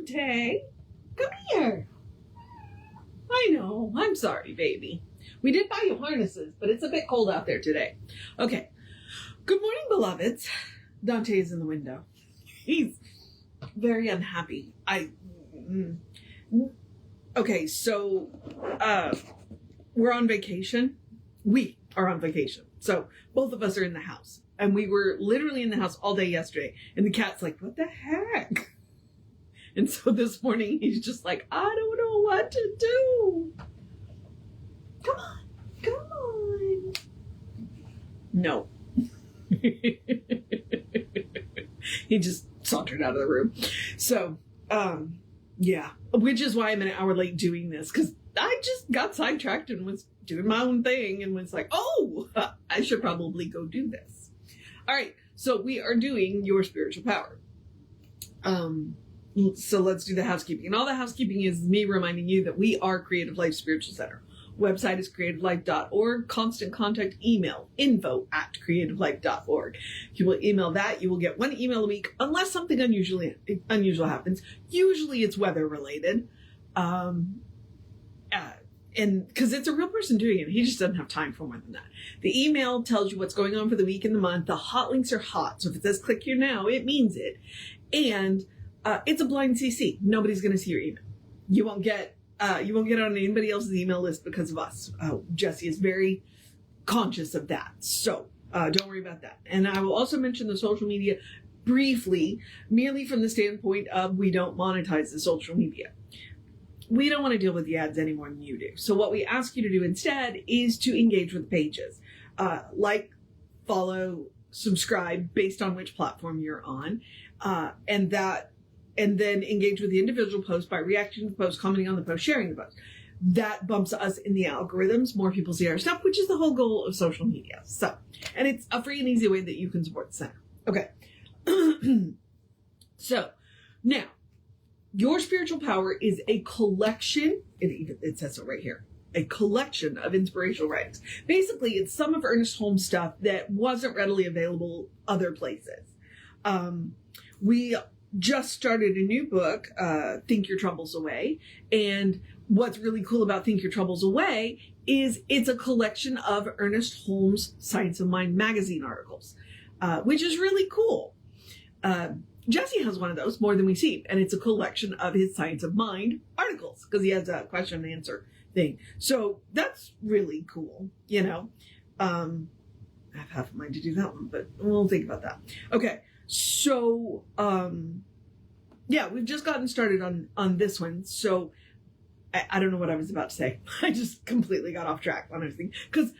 Dante. Come here. I know. I'm sorry, baby. We did buy you harnesses, but it's a bit cold out there today. Okay. Good morning, beloveds. Dante is in the window. He's very unhappy. Okay, so we're on vacation. We are on vacation. So both of us are in the house. And we were literally in the house all day yesterday. And the cat's like, what the heck? And so this morning he's just like, I don't know what to do. Come on. Come on. No. He just sauntered out of the room. So, yeah. Which is why I'm an hour late doing this. Because I just got sidetracked and was doing my own thing. And was like, oh, I should probably go do this. All right. So we are doing your spiritual power. So let's do the housekeeping. And all the housekeeping is me reminding you that we are Creative Life Spiritual Center. Website is creativelife.org. Constant contact email, info@creativelife.org. If you will email that, you will get one email a week, unless something unusual happens. Usually it's weather related. And because it's a real person doing it, he just doesn't have time for more than that. The email tells you what's going on for the week and the month. The hot links are hot. So if it says click here now, it means it. And it's a blind CC. Nobody's going to see your email. You won't get on anybody else's email list because of us. Jesse is very conscious of that. So don't worry about that. And I will also mention the social media briefly, merely from the standpoint of we don't monetize the social media. We don't want to deal with the ads any more than you do. So what we ask you to do instead is to engage with the pages. Like, follow, subscribe based on which platform you're on. And then engage with the individual post by reacting to the post, commenting on the post, sharing the post. That bumps us in the algorithms. More people see our stuff, which is the whole goal of social media. So, and it's a free and easy way that you can support the center. Okay. So now, your spiritual power is a collection. It says so right here. A collection of inspirational writings. Basically, it's some of Ernest Holmes' stuff that wasn't readily available other places. We just started a new book, Think Your Troubles Away. And what's really cool about Think Your Troubles Away is it's a collection of Ernest Holmes' Science of Mind magazine articles, which is really cool. Jesse has one of those, More Than We See, and it's a collection of his Science of Mind articles because he has a question and answer thing. So that's really cool, you know. I have half a mind to do that one, but we'll think about that. Okay. So, yeah, we've just gotten started on this one. So I don't know what I was about to say. I just completely got off track on everything because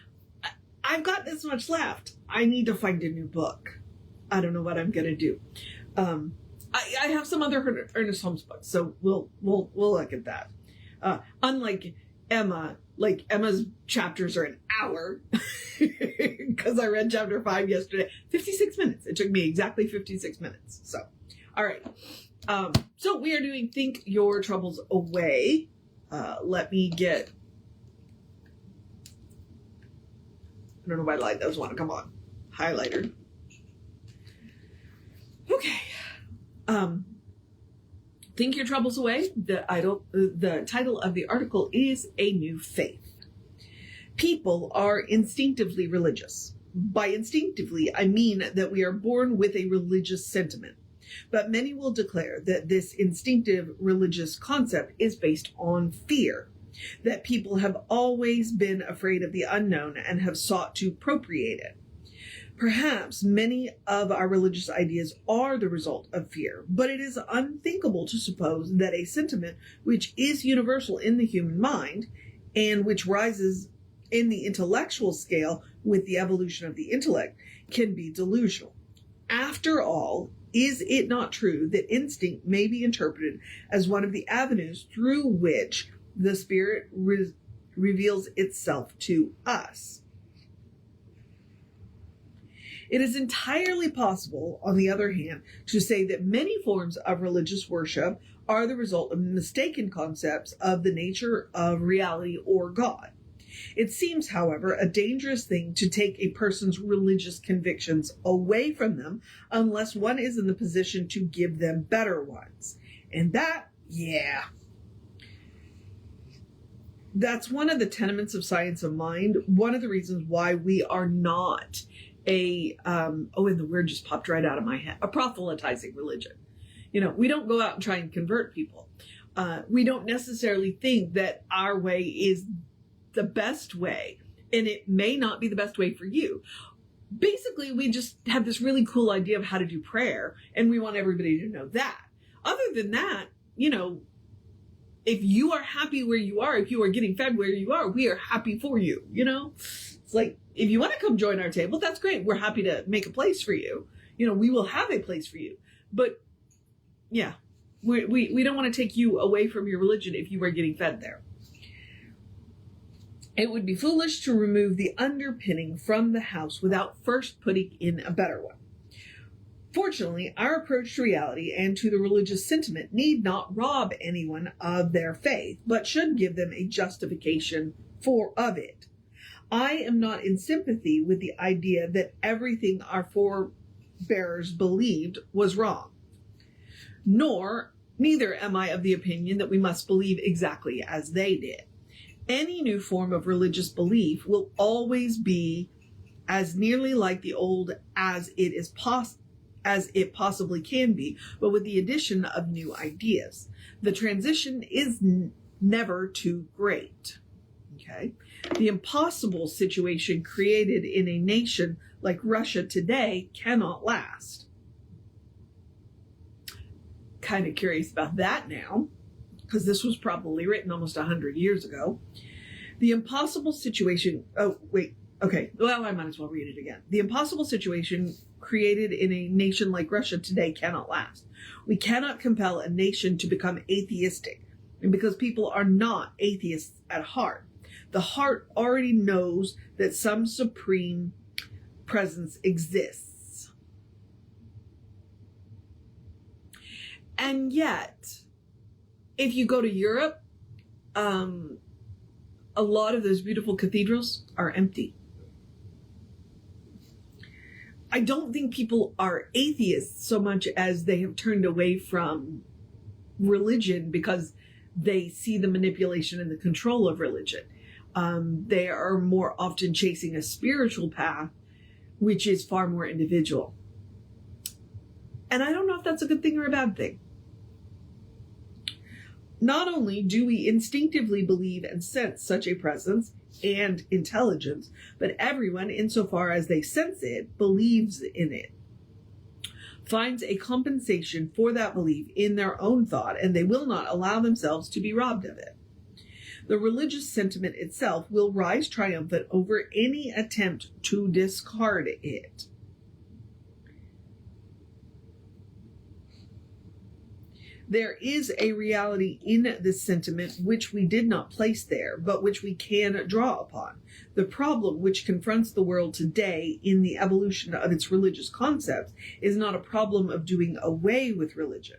I've got this much left. I need to find a new book. I don't know what I'm going to do. I have some other Ernest Holmes books, so we'll look at that. Unlike Emma, like Emma's chapters are an hour because I read chapter 5 yesterday. 56 minutes. It took me exactly 56 minutes. So, all right. So we are doing Think Your Troubles Away. Let me get, I don't know why light doesn't want to come on. Highlighter. Okay. Think Your Troubles Away. The title of the article is A New Faith. People are instinctively religious. By instinctively, I mean that we are born with a religious sentiment. But many will declare that this instinctive religious concept is based on fear, that people have always been afraid of the unknown and have sought to appropriate it. Perhaps many of our religious ideas are the result of fear, but it is unthinkable to suppose that a sentiment which is universal in the human mind and which rises in the intellectual scale with the evolution of the intellect can be delusional. After all, is it not true that instinct may be interpreted as one of the avenues through which the spirit reveals itself to us? It is entirely possible, on the other hand, to say that many forms of religious worship are the result of mistaken concepts of the nature of reality or God. It seems, however, a dangerous thing to take a person's religious convictions away from them unless one is in the position to give them better ones. And that, Yeah. That's one of the tenets of science of mind. One of the reasons why we are not and the word just popped right out of my head, a proselytizing religion. We don't go out and try and convert people. We don't necessarily think that our way is the best way, and it may not be the best way for you. Basically, we just have this really cool idea of how to do prayer, and we want everybody to know that. Other than that, if you are happy where you are, if you are getting fed where you are, we are happy for you, It's like, if you want to come join our table, that's great. We're happy to make a place for you. We will have a place for you. But, yeah, we don't want to take you away from your religion if you are getting fed there. It would be foolish to remove the underpinning from the house without first putting in a better one. Fortunately, our approach to reality and to the religious sentiment need not rob anyone of their faith, but should give them a justification of it. I am not in sympathy with the idea that everything our forebears believed was wrong. Neither am I of the opinion that we must believe exactly as they did. Any new form of religious belief will always be as nearly like the old as it possibly can be, but with the addition of new ideas. The transition is never too great. Okay? The impossible situation created in a nation like Russia today cannot last. Kind of curious about that now, because this was probably written almost 100 years ago. The impossible situation... Oh, wait. Okay. Well, I might as well read it again. The impossible situation created in a nation like Russia today cannot last. We cannot compel a nation to become atheistic, and because people are not atheists at heart. The heart already knows that some supreme presence exists. And yet, if you go to Europe, a lot of those beautiful cathedrals are empty. I don't think people are atheists so much as they have turned away from religion because they see the manipulation and the control of religion. They are more often chasing a spiritual path, which is far more individual. And I don't know if that's a good thing or a bad thing. Not only do we instinctively believe and sense such a presence and intelligence, but everyone, insofar as they sense it, believes in it, finds a compensation for that belief in their own thought, and they will not allow themselves to be robbed of it. The religious sentiment itself will rise triumphant over any attempt to discard it. There is a reality in this sentiment which we did not place there, but which we can draw upon. The problem which confronts the world today in the evolution of its religious concepts is not a problem of doing away with religion.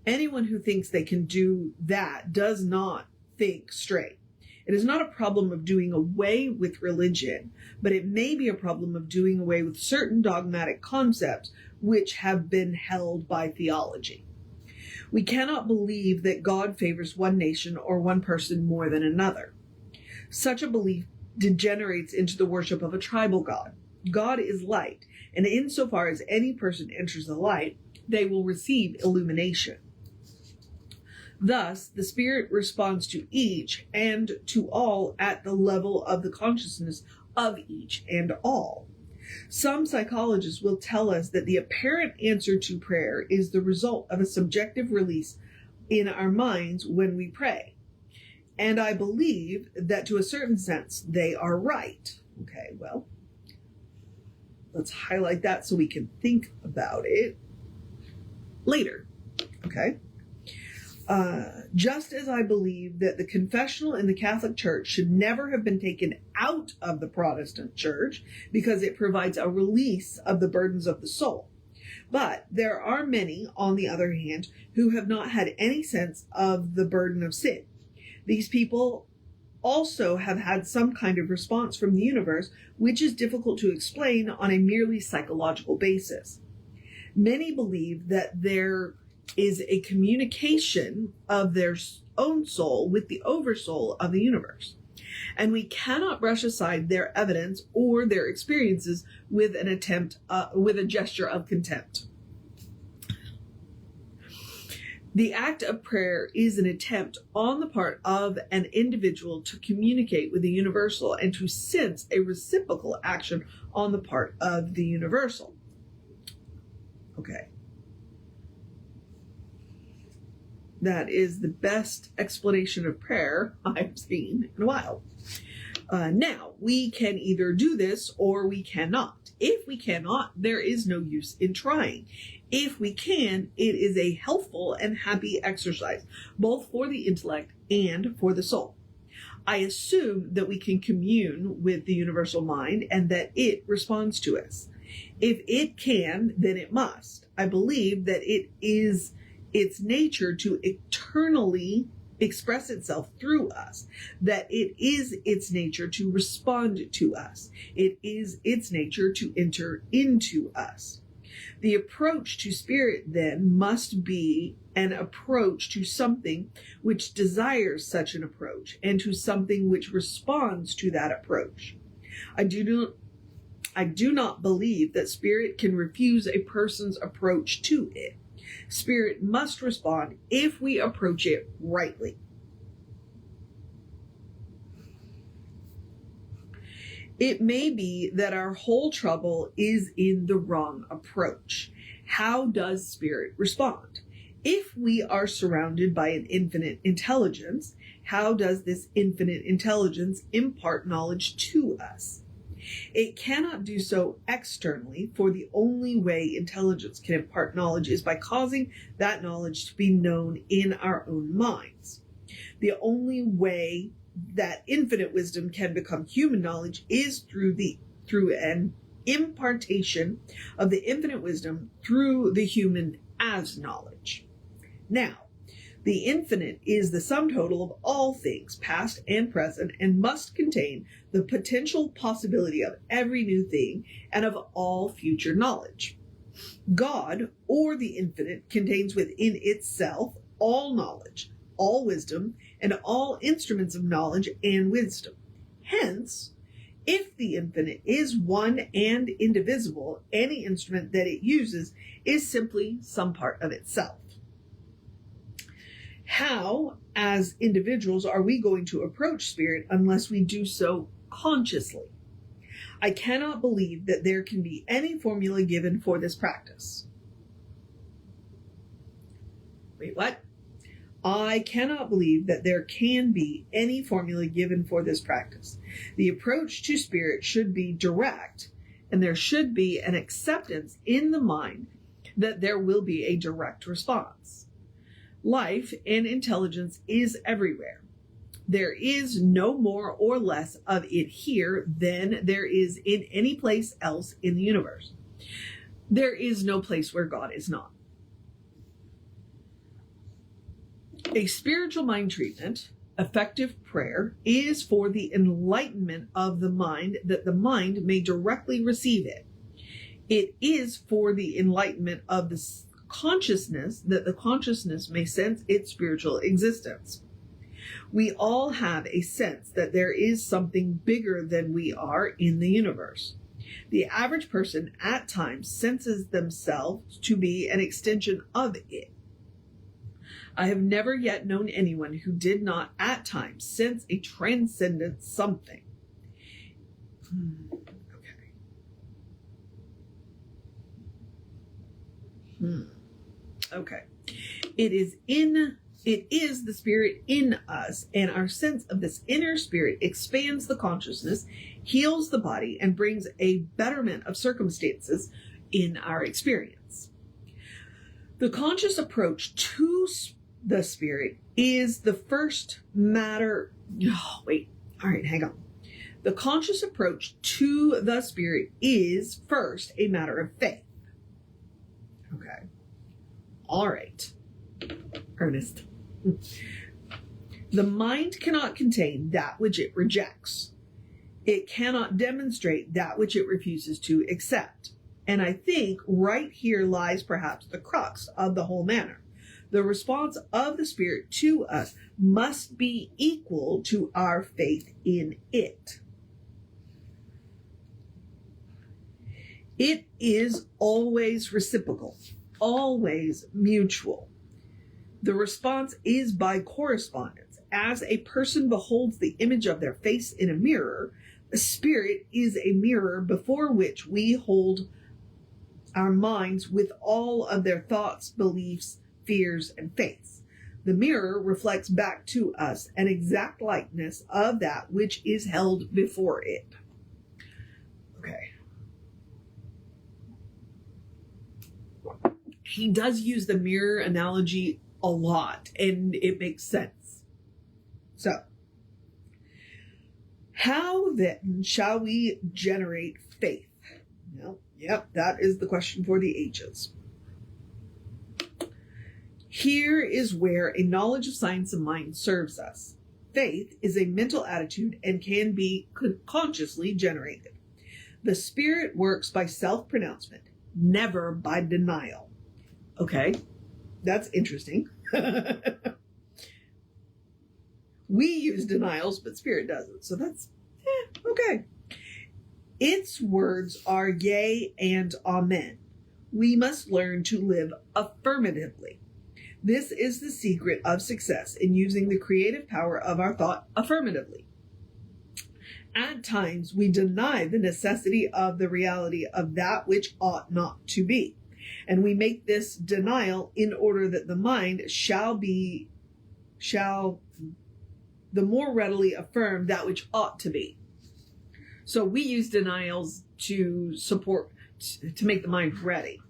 Anyone who thinks they can do that does not think straight. It is not a problem of doing away with religion, but it may be a problem of doing away with certain dogmatic concepts which have been held by theology. We cannot believe that God favors one nation or one person more than another. Such a belief degenerates into the worship of a tribal god. God is light, and insofar as any person enters the light, they will receive illumination. Thus, the Spirit responds to each and to all at the level of the consciousness of each and all. Some psychologists will tell us that the apparent answer to prayer is the result of a subjective release in our minds when we pray. And I believe that to a certain sense, they are right. Okay, well, let's highlight that so we can think about it later. Okay? Just as I believe that the confessional in the Catholic Church should never have been taken out of the Protestant Church because it provides a release of the burdens of the soul. But there are many, on the other hand, who have not had any sense of the burden of sin. These people also have had some kind of response from the universe, which is difficult to explain on a merely psychological basis. Many believe that there is a communication of their own soul with the oversoul of the universe. And we cannot brush aside their evidence or their experiences with with a gesture of contempt. The act of prayer is an attempt on the part of an individual to communicate with the universal and to sense a reciprocal action on the part of the universal. Okay. That is the best explanation of prayer I've seen in a while. Now, we can either do this or we cannot. If we cannot, there is no use in trying. If we can, it is a healthful and happy exercise, both for the intellect and for the soul. I assume that we can commune with the universal mind and that it responds to us. If it can, then it must. I believe that it is its nature to eternally express itself through us, that it is its nature to respond to us. It is its nature to enter into us. The approach to spirit, then, must be an approach to something which desires such an approach and to something which responds to that approach. I do not believe that spirit can refuse a person's approach to it. Spirit must respond if we approach it rightly. It may be that our whole trouble is in the wrong approach. How does spirit respond? If we are surrounded by an infinite intelligence, how does this infinite intelligence impart knowledge to us? It cannot do so externally, for the only way intelligence can impart knowledge is by causing that knowledge to be known in our own minds. The only way that infinite wisdom can become human knowledge is through an impartation of the infinite wisdom through the human as knowledge. Now, the infinite is the sum total of all things, past and present, and must contain the potential possibility of every new thing and of all future knowledge. God, or the infinite, contains within itself all knowledge, all wisdom, and all instruments of knowledge and wisdom. Hence, if the infinite is one and indivisible, any instrument that it uses is simply some part of itself. How, as individuals, are we going to approach spirit unless we do so consciously? I cannot believe that there can be any formula given for this practice. Wait, what? I cannot believe that there can be any formula given for this practice. The approach to spirit should be direct, and there should be an acceptance in the mind that there will be a direct response. Life and intelligence is everywhere. There is no more or less of it here than there is in any place else in the universe. There is no place where God is not. A spiritual mind treatment, effective prayer, is for the enlightenment of the mind that the mind may directly receive it. It is for the enlightenment of the consciousness that the consciousness may sense its spiritual existence. We all have a sense that there is something bigger than we are in the universe. The average person at times senses themselves to be an extension of it. I have never yet known anyone who did not at times sense a transcendent something. Okay. It is the spirit in us, and our sense of this inner spirit expands the consciousness, heals the body, and brings a betterment of circumstances in our experience. The conscious approach to the spirit is the first matter. The conscious approach to the spirit is first a matter of faith. Okay. All right. Ernest. The mind cannot contain that which it rejects. It cannot demonstrate that which it refuses to accept. And I think right here lies perhaps the crux of the whole matter. The response of the Spirit to us must be equal to our faith in it. It is always reciprocal, always mutual. The response is by correspondence. As a person beholds the image of their face in a mirror, the Spirit is a mirror before which we hold our minds with all of their thoughts, beliefs, fears, and faiths. The mirror reflects back to us an exact likeness of that which is held before it. Okay. He does use the mirror analogy a lot, and it makes sense. So, how then shall we generate faith? Well, yep, that is the question for the ages. Here is where a knowledge of science and mind serves us. Faith is a mental attitude and can be consciously generated. The Spirit works by self-pronouncement, never by denial. Okay, that's interesting. We use denials, but Spirit doesn't. So that's, okay. Its words are yea and amen. We must learn to live affirmatively. This is the secret of success in using the creative power of our thought affirmatively. At times, we deny the necessity of the reality of that which ought not to be. And we make this denial in order that the mind shall the more readily affirm that which ought to be. So we use denials to make the mind ready.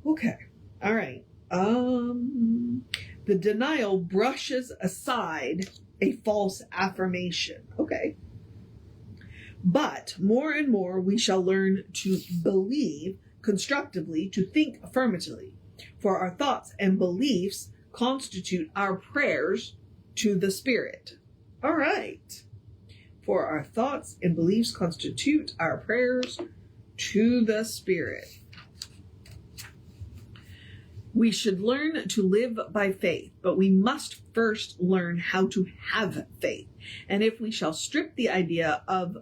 Okay. All right. The denial brushes aside a false affirmation. Okay. But more and more we shall learn to believe constructively, to think affirmatively, for our thoughts and beliefs constitute our prayers to the Spirit. All right. For our thoughts and beliefs constitute our prayers to the Spirit. We should learn to live by faith, but we must first learn how to have faith. And if we shall strip the idea of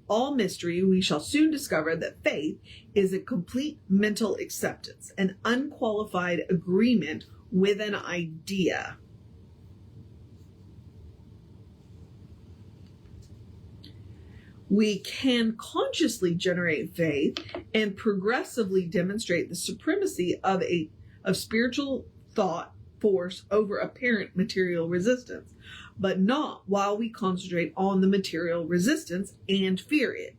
all mystery, we shall soon discover that faith is a complete mental acceptance, an unqualified agreement with an idea. We can consciously generate faith and progressively demonstrate the supremacy of spiritual thought force over apparent material resistance, but not while we concentrate on the material resistance and fear it.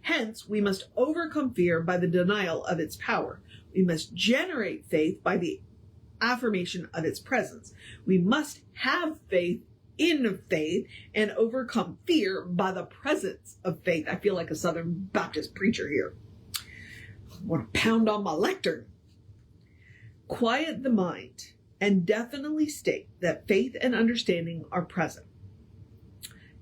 Hence, we must overcome fear by the denial of its power. We must generate faith by the affirmation of its presence. We must have faith in faith and overcome fear by the presence of faith. I feel like a Southern Baptist preacher here. I want to pound on my lectern. Quiet the mind and definitely state that faith and understanding are present.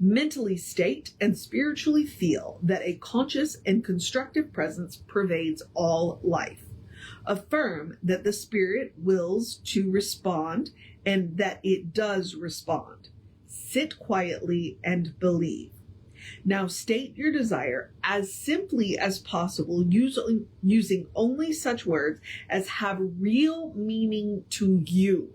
Mentally state and spiritually feel that a conscious and constructive presence pervades all life. Affirm that the Spirit wills to respond and that it does respond. Sit quietly and believe. Now state your desire as simply as possible, using only such words as have real meaning to you.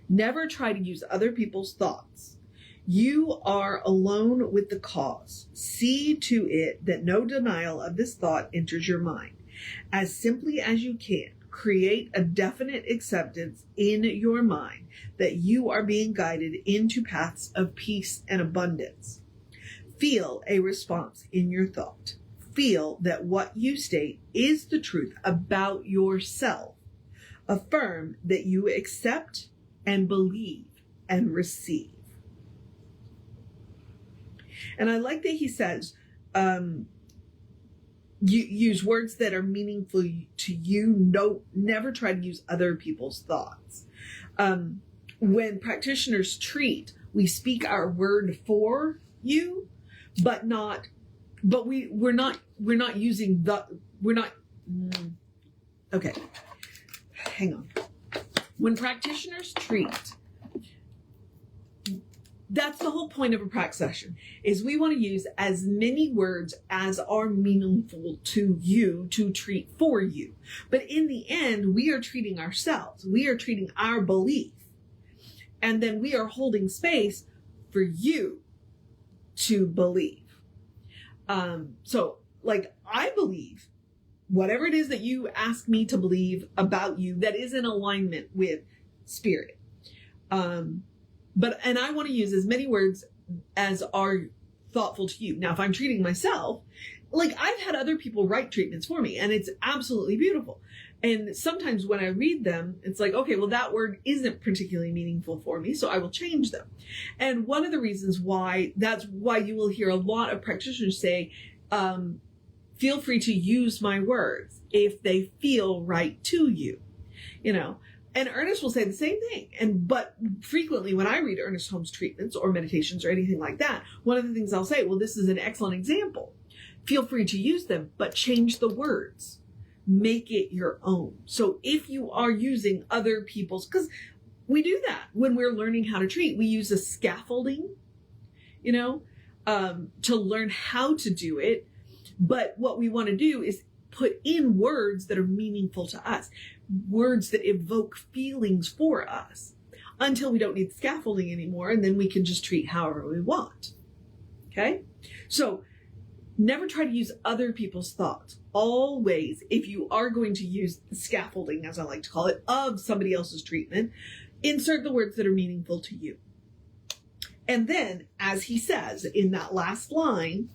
Never try to use other people's thoughts. You are alone with the cause. See to it that no denial of this thought enters your mind. As simply as you can, create a definite acceptance in your mind that you are being guided into paths of peace and abundance. Feel a response in your thought. Feel that what you state is the truth about yourself. Affirm that you accept and believe and receive. And I like that he says, you use words that are meaningful to you. Never try to use other people's thoughts. When practitioners treat, we speak our word for you, but we're not using okay. hang on. When practitioners treat, that's the whole point of a prac session, is we want to use as many words as are meaningful to you to treat for you. But in the end, we are treating ourselves. We are treating our belief. And then we are holding space for you to believe. So like, I believe whatever it is that you ask me to believe about you that is in alignment with spirit. And I want to use as many words as are thoughtful to you. Now, if I'm treating myself, like, I've had other people write treatments for me, and it's absolutely beautiful. And sometimes when I read them, it's like, okay, well, that word isn't particularly meaningful for me, so I will change them. And one of the reasons why, that's why you will hear a lot of practitioners say, feel free to use my words if they feel right to you, you know. And Ernest will say the same thing. But frequently when I read Ernest Holmes treatments or meditations or anything like that, one of the things I'll say, well, this is an excellent example. Feel free to use them, but change the words. Make it your own. So if you are using other people's, because we do that when we're learning how to treat, we use a scaffolding, you know, to learn how to do it. But what we want to do is put in words that are meaningful to us, words that evoke feelings for us, until we don't need scaffolding anymore, and then we can just treat however we want. Okay? So never try to use other people's thoughts. Always, if you are going to use the scaffolding, as I like to call it, of somebody else's treatment, insert the words that are meaningful to you. And then, as he says in that last line,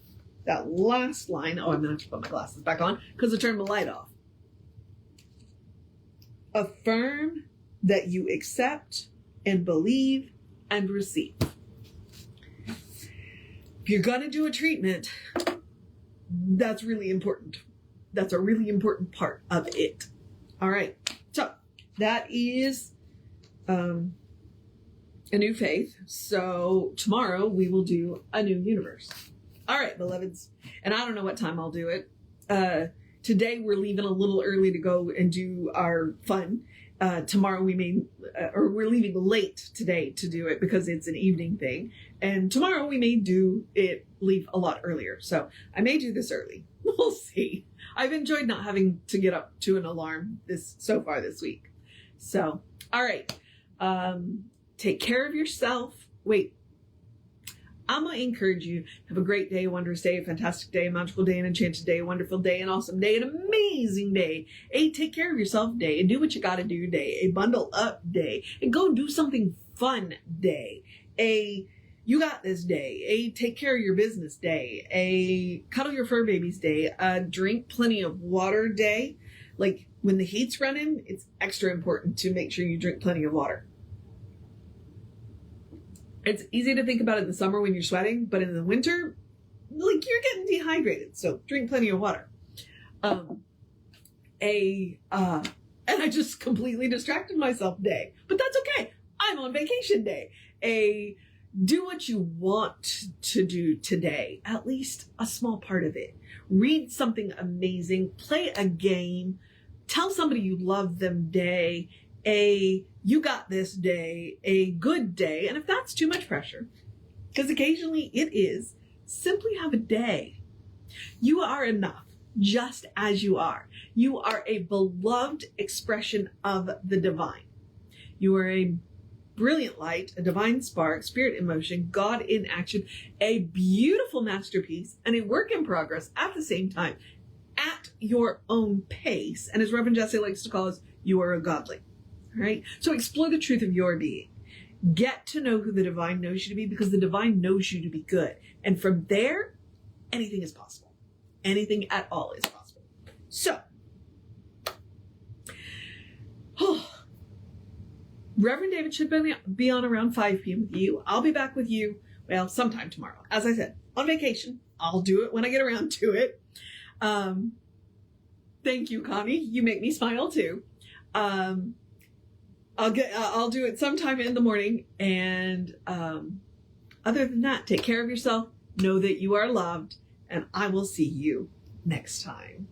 oh, I'm going to have to put my glasses back on because I turned the light off. Affirm that you accept and believe and receive. If you're going to do a treatment, that's really important. That's a really important part of it. All right. So that is a new faith. So tomorrow we will do a new universe. All right, beloveds. And I don't know what time I'll do it. Today we're leaving a little early to go and do our fun. Tomorrow we're leaving late today to do it because it's an evening thing. And tomorrow we may leave a lot earlier. So I may do this early. We'll see. I've enjoyed not having to get up to an alarm so far this week. So, all right. Take care of yourself. Wait. I'm going to encourage you. Have a great day, a wondrous day, a fantastic day, a magical day, an enchanted day, a wonderful day, an awesome day, an amazing day. A take care of yourself day, and do what you got to do day, a bundle up day, and go do something fun day, a you got this day, a take care of your business day, a cuddle your fur babies day, a drink plenty of water day. Like when the heat's running, it's extra important to make sure you drink plenty of water. It's easy to think about it in the summer when you're sweating, but in the winter, like, you're getting dehydrated. So drink plenty of water. And I just completely distracted myself day, but that's okay. I'm on vacation day. Do what you want to do today, at least a small part of it. Read something amazing, play a game, tell somebody you love them day, you got this day, a good day. And if that's too much pressure, because occasionally it is, simply have a day. You are enough just as you are. You are a beloved expression of the divine. You are a brilliant light, a divine spark, spirit in motion, God in action, a beautiful masterpiece, and a work in progress at the same time, at your own pace. And as Reverend Jesse likes to call us, you are a godly. All right? So explore the truth of your being. Get to know who the divine knows you to be, because the divine knows you to be good. And from there, anything is possible. Anything at all is possible. So, Reverend David should be on around 5 p.m. with you. I'll be back with you, well, sometime tomorrow. As I said, on vacation. I'll do it when I get around to it. Thank you, Connie. You make me smile too. I'll do it sometime in the morning. And other than that, take care of yourself. Know that you are loved. And I will see you next time.